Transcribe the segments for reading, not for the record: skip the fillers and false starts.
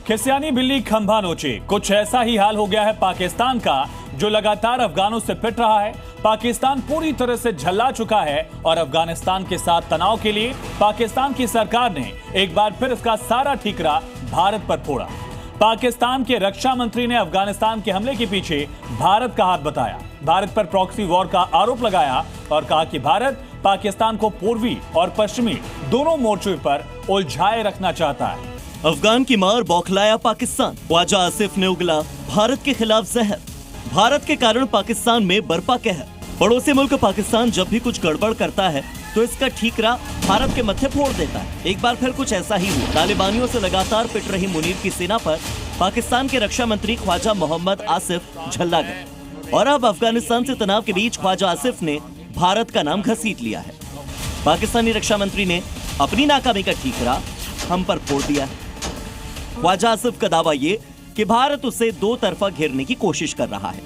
खिसियानी बिल्ली खंभा नोचे, कुछ ऐसा ही हाल हो गया है पाकिस्तान का, जो लगातार अफगानों से पिट रहा है। पाकिस्तान पूरी तरह से झल्ला चुका है और अफगानिस्तान के साथ तनाव के लिए पाकिस्तान की सरकार ने एक बार फिर इसका सारा ठीकरा भारत पर फोड़ा। पाकिस्तान के रक्षा मंत्री ने अफगानिस्तान के हमले के पीछे भारत का हाथ बताया, भारत पर प्रॉक्सी वॉर का आरोप लगाया और कहा कि भारत पाकिस्तान को पूर्वी और पश्चिमी दोनों मोर्चों पर उलझाए रखना चाहता है। अफगान की मार बौखलाया पाकिस्तान, ख्वाजा आसिफ ने उगला भारत के खिलाफ जहर। भारत के कारण पाकिस्तान में बरपा कहर। पड़ोसी मुल्क पाकिस्तान जब भी कुछ गड़बड़ करता है तो इसका ठीकरा भारत के मत्थे फोड़ देता है। एक बार फिर कुछ ऐसा ही हुआ। तालिबानियों से लगातार पिट रही मुनीर की सेना पर पाकिस्तान के रक्षा मंत्री ख्वाजा मोहम्मद आसिफ झल्ला गए और अब अफगानिस्तान से तनाव के बीच ख्वाजा आसिफ ने भारत का नाम घसीट लिया है। पाकिस्तानी रक्षा मंत्री ने अपनी नाकामी का ठीकरा हम पर फोड़ दिया है। ख्वाजा आसिफ का दावा ये कि भारत उसे दो तरफा घेरने की कोशिश कर रहा है।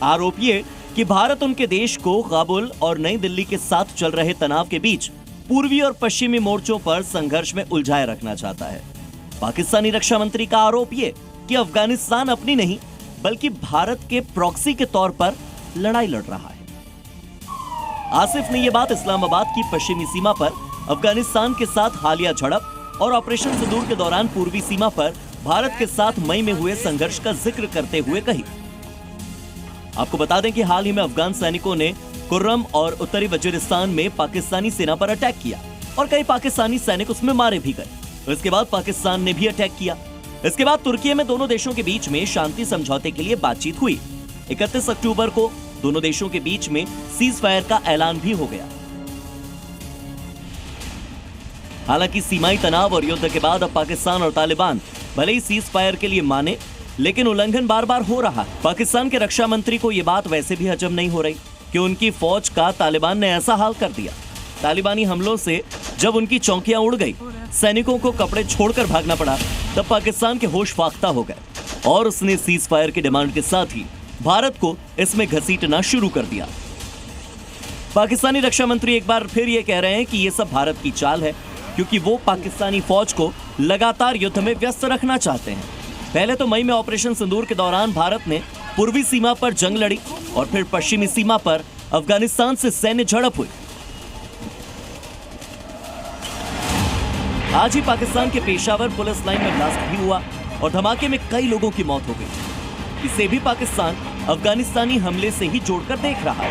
आरोप ये कि भारत उनके देश को काबुल और नई दिल्ली के साथ चल रहे तनाव के बीच पूर्वी और पश्चिमी मोर्चों पर संघर्ष में उलझाए रखना चाहता है। पाकिस्तानी रक्षा मंत्री का आरोप ये कि अफगानिस्तान अपनी नहीं बल्कि भारत के प्रॉक्सी के तौर पर लड़ाई लड़ रहा है। आसिफ ने यह बात इस्लामाबाद की पश्चिमी सीमा पर अफगानिस्तान के साथ हालिया झड़प और ऑपरेशन सिंदूर के दौरान पूर्वी सीमा पर भारत के साथ मई में हुए संघर्ष का जिक्र करते हुए कही। आपको बता दें कि हाल ही में अफगान सैनिकों ने कुर्रम और उत्तरी वजीरिस्तान में पाकिस्तानी सेना पर अटैक किया और कई पाकिस्तानी सैनिक उसमें मारे भी गए। इसके बाद पाकिस्तान ने भी अटैक किया। इसके बाद तुर्की में दोनों देशों के बीच में शांति समझौते के लिए बातचीत हुई। 31 अक्टूबर को दोनों देशों के बीच में सीज फायर का ऐलान भी हो गया। हालांकि सीमाई तनाव और युद्ध के बाद अब पाकिस्तान और तालिबान भले ही सीज फायर के लिए माने, लेकिन उल्लंघन बार बार हो रहा है। पाकिस्तान के रक्षा मंत्री को यह बात वैसे भी हजम नहीं हो रही कि उनकी फौज का तालिबान ने ऐसा हाल कर दिया। तालिबानी हमलों से जब उनकी चौकियां उड़ गई, सैनिकों को कपड़े छोड़कर भागना पड़ा, तब पाकिस्तान के होश फाख्ता हो गए और उसने सीज फायर की डिमांड के साथ ही भारत को इसमें घसीटना शुरू कर दिया। पाकिस्तानी रक्षा मंत्री एक बार फिर ये कह रहे हैं कि ये सब भारत की चाल है, क्योंकि वो पाकिस्तानी फौज को लगातार युद्ध में व्यस्त रखना चाहते हैं। पहले तो मई में ऑपरेशन सिंदूर के दौरान भारत ने पूर्वी सीमा पर जंग लड़ी और फिर पश्चिमी सीमा पर अफगानिस्तान से सैन्य झड़प हुई। आज ही पाकिस्तान के पेशावर पुलिस लाइन में ब्लास्ट भी हुआ और धमाके में कई लोगों की मौत हो गई। इसे भी पाकिस्तान अफगानिस्तानी हमले से ही जोड़कर देख रहा है।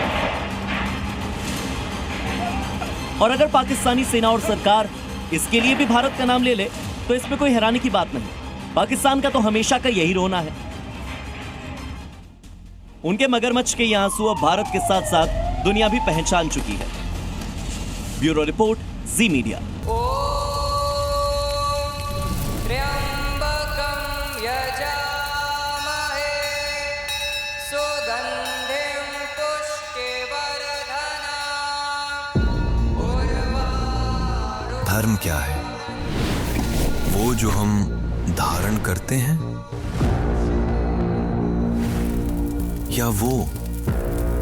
और अगर पाकिस्तानी सेना और सरकार इसके लिए भी भारत का नाम ले ले तो इसमें कोई हैरानी की बात नहीं। पाकिस्तान का तो हमेशा का यही रोना है। उनके मगरमच्छ के ये आंसू अब भारत के साथ साथ दुनिया भी पहचान चुकी है। ब्यूरो रिपोर्ट, जी मीडिया। धर्म क्या है? वो जो हम धारण करते हैं या वो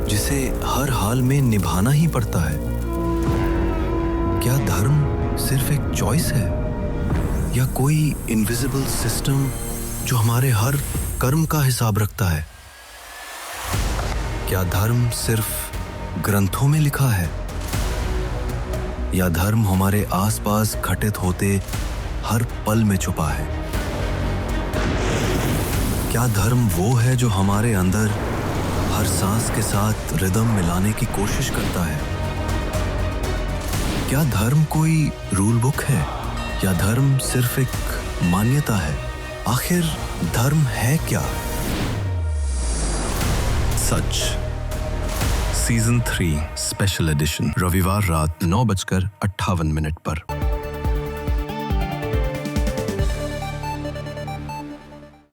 जिसे हर हाल में निभाना ही पड़ता है? क्या धर्म सिर्फ एक चॉइस है या कोई इनविजिबल सिस्टम जो हमारे हर कर्म का हिसाब रखता है? क्या धर्म सिर्फ ग्रंथों में लिखा है या धर्म हमारे आसपास घटित होते हर पल में छुपा है? क्या धर्म वो है जो हमारे अंदर हर सांस के साथ रिदम मिलाने की कोशिश करता है? क्या धर्म कोई रूल बुक है या धर्म सिर्फ एक मान्यता है? आखिर धर्म है क्या? सच सीजन 3 स्पेशल एडिशन रविवार रात 9:58 पर।